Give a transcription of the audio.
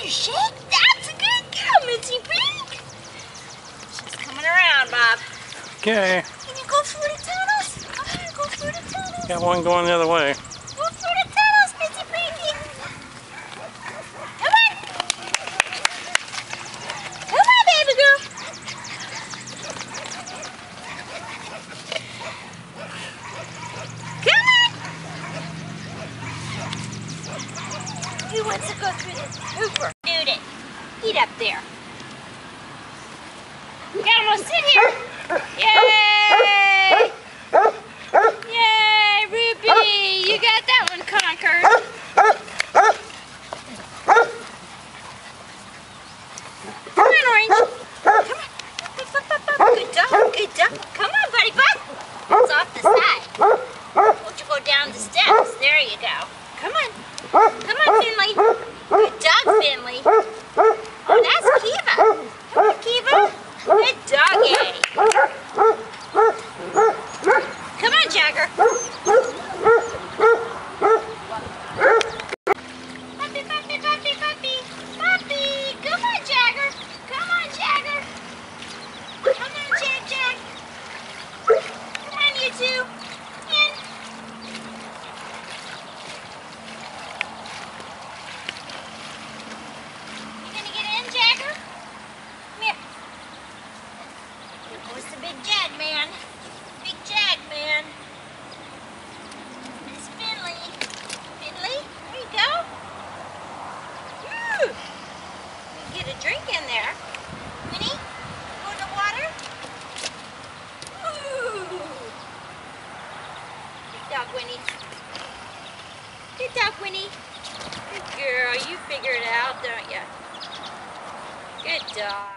you shake? That's a good girl, Mitzi Pink. She's coming around, Bob. Okay. Can you go through the tunnels? Come on, go through the tunnels. Got one going the other way. Go through the tunnels, Mitzi Pinky. Come on. Come on, baby girl. Come on. Who wants to go through this hooper? Dude it. Get up there. You gotta sit here. Yay! Yay, Ruby! You got that one conquered. Come on, Orange. Come on. Good dog, good dog. Come on, buddy, bud. It's off the side. Won't you go down the steps? There you go. Come on. Come on, Finley. Good dog, Finley. Oh, that's Kiva. Come on, Kiva. Good doggy. Come on, Jagger. Puppy, puppy, puppy, puppy. Puppy. Come on, Jagger. Come on, Jagger. Come on, Jag. Come on, you two. In. You gonna get in, Jagger? Come here. Here goes the big Jag man. Big Jag man. It's Finley. Finley, there you go. Woo! You can get a drink in there. Winnie, go in the water. Woo! Good dog, Winnie. Good dog, Winnie. Good girl. You figure it out, don't you? Good dog.